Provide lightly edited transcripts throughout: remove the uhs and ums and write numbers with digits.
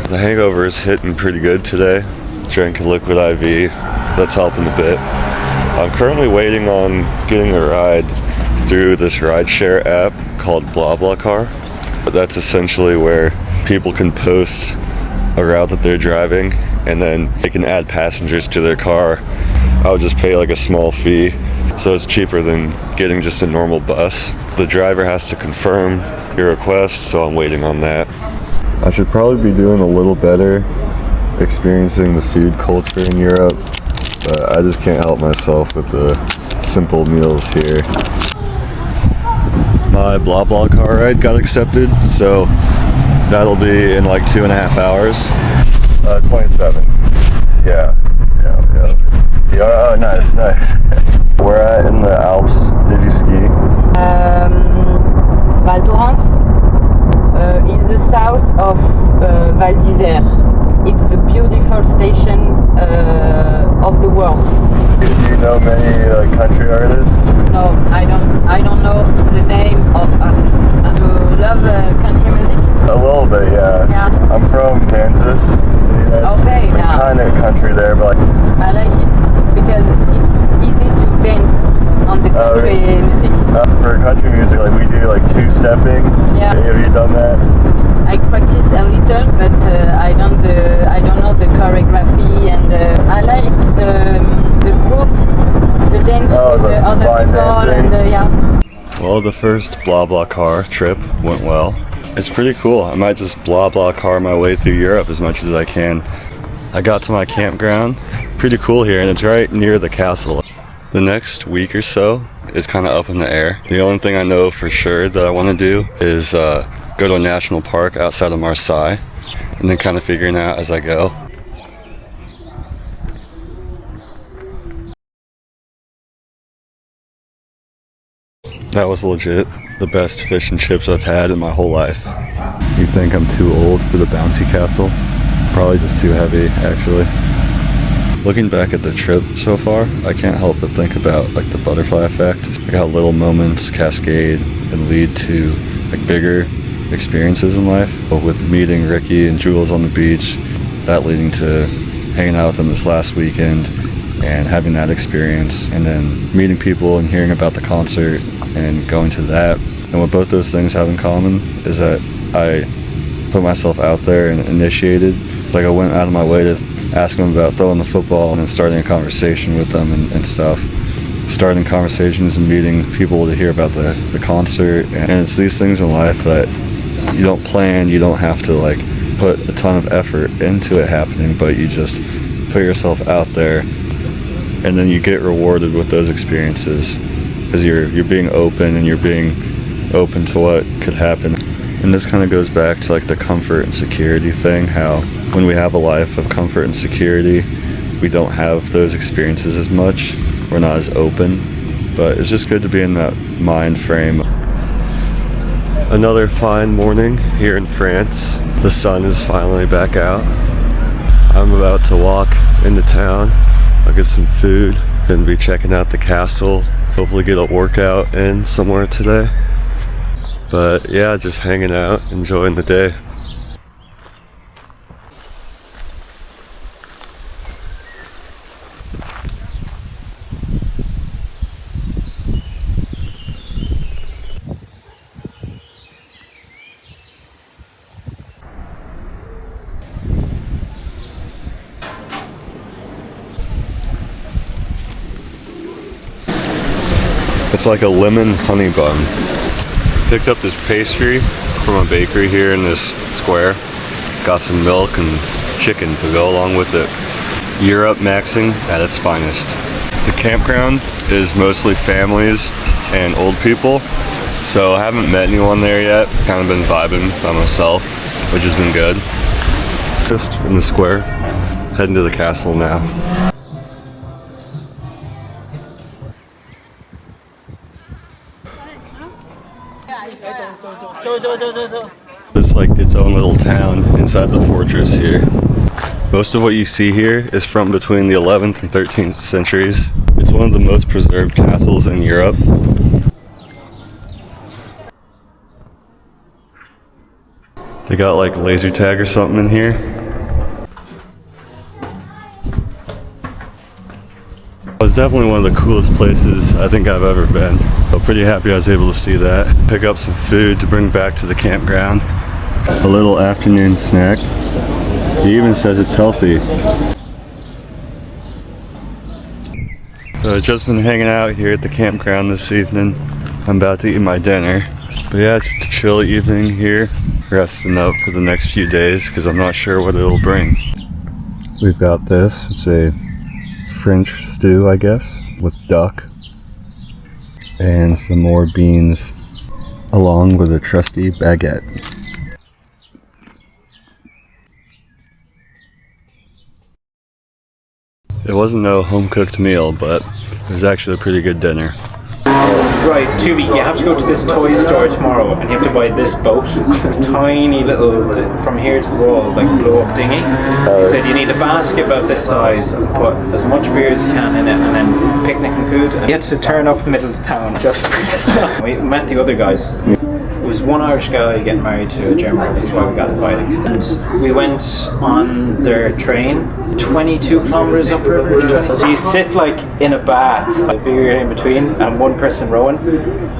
The hangover is hitting pretty good today. Drank a liquid IV. That's helping a bit. I'm currently waiting on getting a ride through this rideshare app called BlaBlaCar. That's essentially where people can post a route that they're driving and then they can add passengers to their car. I would just pay like a small fee, so it's cheaper than getting just a normal bus. The driver has to confirm your request, so I'm waiting on that. I should probably be doing a little better experiencing the food culture in Europe, but I just can't help myself with the simple meals here. My BlaBlaCar ride got accepted, so that'll be in like 2.5 hours. 27. Yeah. Oh, nice. Where at in the Alps did you ski? Val Thorens, in the south of Val d'Isère. It's the beautiful station of the world. Do you know many country artists? No, I don't know the name of artists. Do you love country music? A little bit, yeah. Yeah. I'm from Kansas. Okay, yeah. Kind of country there, but I like it because it's easy to dance on the country music. For country music, like we do like two-stepping. Yeah. Have you done that? I practice a little, but I don't know the choreography, and I like the group, the dance with the other people, dancing. and yeah. Well, the first BlaBlaCar trip went well. It's pretty cool. I might just BlaBlaCar my way through Europe as much as I can. I got to my campground. Pretty cool here, and it's right near the castle. The next week or so is kind of up in the air. The only thing I know for sure that I want to do is go to a national park outside of Marseille, and then kind of figuring out as I go. That was legit the best fish and chips I've had in my whole life. You think I'm too old for the bouncy castle? Probably just too heavy, actually. Looking back at the trip so far, I can't help but think about like the butterfly effect. Like how little moments cascade and lead to like bigger experiences in life. But with meeting Ricky and Jules on the beach, that leading to hanging out with them this last weekend and having that experience, and then meeting people and hearing about the concert and going to that. And what both those things have in common is that I put myself out there and initiated. It's like I went out of my way to ask them about throwing the football and then starting a conversation with them and stuff. Starting conversations and meeting people to hear about the concert. And it's these things in life that you don't plan, you don't have to like put a ton of effort into it happening, but you just put yourself out there and then you get rewarded with those experiences because you're being open and you're being open to what could happen. And this kind of goes back to like the comfort and security thing, how when we have a life of comfort and security, we don't have those experiences as much. We're not as open, but it's just good to be in that mind frame. Another fine morning here in France. The sun is finally back out. I'm about to walk into town. I'll get some food, then be checking out the castle. Hopefully get a workout in somewhere today. But yeah, just hanging out, enjoying the day. It's like a lemon honey bun. Picked up this pastry from a bakery here in this square. Got some milk and chicken to go along with it. Europe maxing at its finest. The campground is mostly families and old people, so I haven't met anyone there yet. Kind of been vibing by myself, which has been good. Just in the square, heading to the castle now. It's like its own little town inside the fortress here. Most of what you see here is from between the 11th and 13th centuries. It's one of the most preserved castles in Europe. They got like laser tag or something in here. It was definitely one of the coolest places I think I've ever been. I'm pretty happy I was able to see that. Pick up some food to bring back to the campground. A little afternoon snack. He even says it's healthy. So I've just been hanging out here at the campground this evening. I'm about to eat my dinner. But yeah, it's just a chill evening here. Resting up for the next few days because I'm not sure what it'll bring. We've got this. It's a French stew, I guess, with duck and some more beans along with a trusty baguette. It wasn't no home-cooked meal, but it was actually a pretty good dinner. Right, Tubi, you have to go to this toy store tomorrow and you have to buy this boat. This tiny little, from here to the wall, like blow-up dinghy. He said you need a basket about this size and put as much beer as you can in it and then picnic and food. And you had to turn up in the middle of the town just for it. We met the other guys. It was one Irish guy getting married to a German, that's why we got invited. And we went on their train, 22 kilometers upriver. So you sit like in a bath, like beer in between, and one person rowing.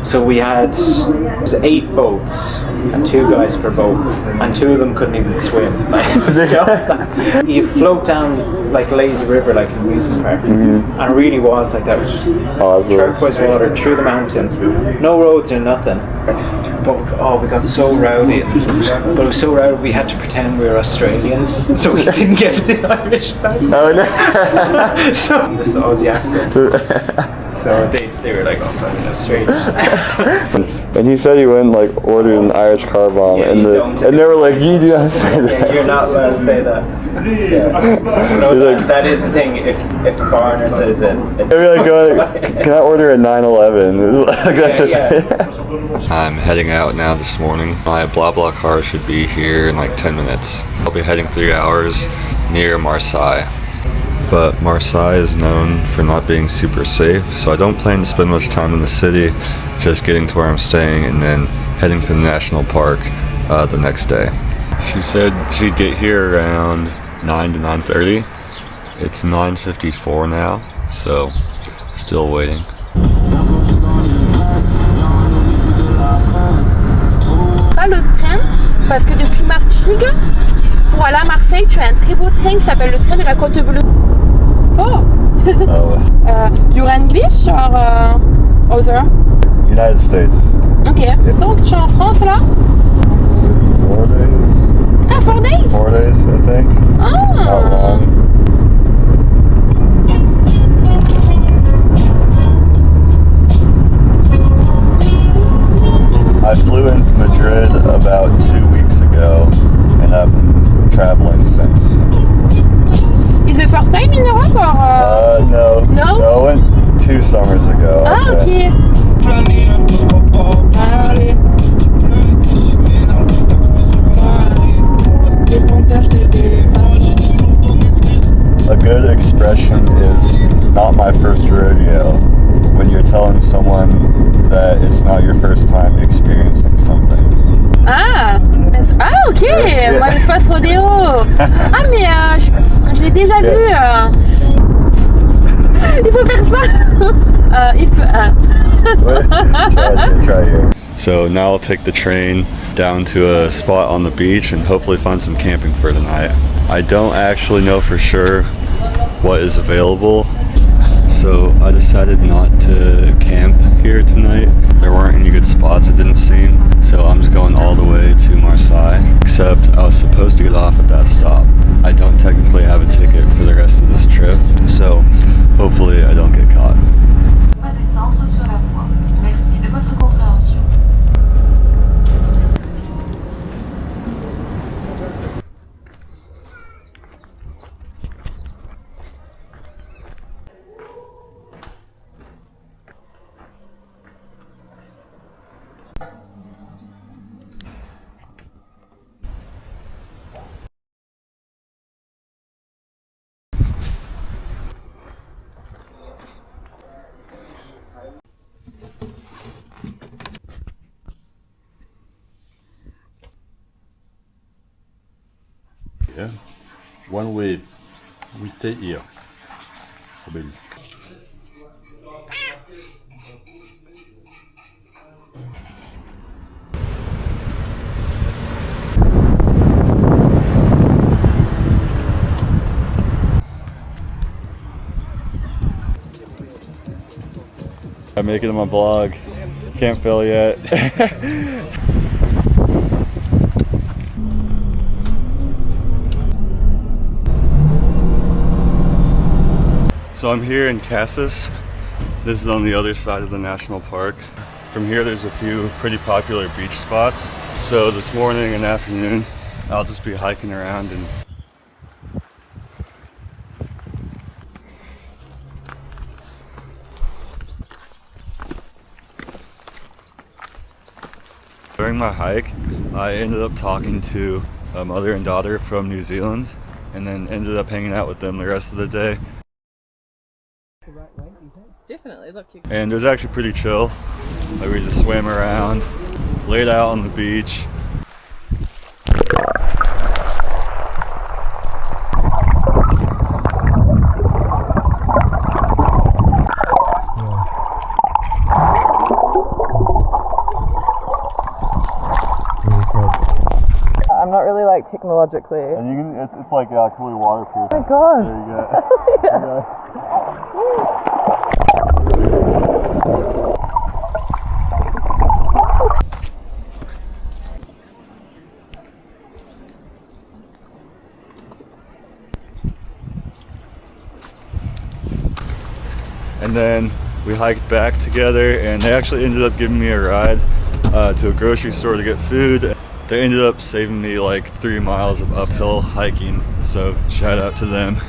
So we had, it was 8 boats, and 2 guys per boat, and 2 of them couldn't even swim. Like, you float down like lazy river, like in Amusement Park, and it really was like that. It was just turquoise water through the mountains, no roads or nothing. But we got so rowdy. But it was so rowdy we had to pretend we were Australians, so we didn't get the Irish accent. Oh no! So this Aussie accent. So they were like, oh, fucking Australians. And he said he went like ordered an Irish car bomb, and they were like, you do not say that. Yeah, you're not allowed to say that. Yeah. No, that is the thing. If a foreigner says it, they'd be like, can I order a 911? I'm heading out now this morning. My blah car should be here in like 10 minutes. I'll be heading 3 hours near Marseille. But Marseille is known for not being super safe, so I don't plan to spend much time in the city, just getting to where I'm staying and then heading to the national park the next day. She said she'd get here around 9 to 9:30. It's 9:54 now, so still waiting. Pas le train, parce que depuis Martigues, pour aller à Marseille, tu as un très beau train qui s'appelle le train de la Côte Bleue. Oh! You're English or other? United States. Ok. Yep. Donc tu es en France là? 4 days. Ah, 4 days? 4 days, I think. Not long. I flew into Madrid about 2 weeks ago, and I've been traveling since. Is it first time in Europe or? No. No? No, I went 2 summers ago. Ah, ok. Allez. A good expression is not my first rodeo when you're telling someone that it's not your first time experiencing something. Ah, ok, my first rodeo. Ah, mais je l'ai déjà vu. Il faut faire ça. Try here. So now I'll take the train down to a spot on the beach and hopefully find some camping for tonight. I don't actually know for sure what is available, so I decided not to camp here tonight. There weren't any good spots, it didn't seem, so I'm just going all the way to Marseille, except I was supposed to get off at that stop. I don't technically have a ticket for the rest of this trip, so hopefully I don't get caught. Merci de votre compréhension. Yeah. One way we stay here. make it in my vlog. Can't fail yet. So I'm here in Cassis. This is on the other side of the national park. From here there's a few pretty popular beach spots. So this morning and afternoon I'll just be hiking around and during my hike, I ended up talking to a mother and daughter from New Zealand and then ended up hanging out with them the rest of the day. Definitely, look. And it was actually pretty chill. Like we just swam around, laid out on the beach. I'm not really like technologically. And you can, it's like completely waterproof. Oh my god. There you go. And then we hiked back together, and they actually ended up giving me a ride to a grocery store to get food. They ended up saving me like 3 miles of uphill hiking, so shout out to them.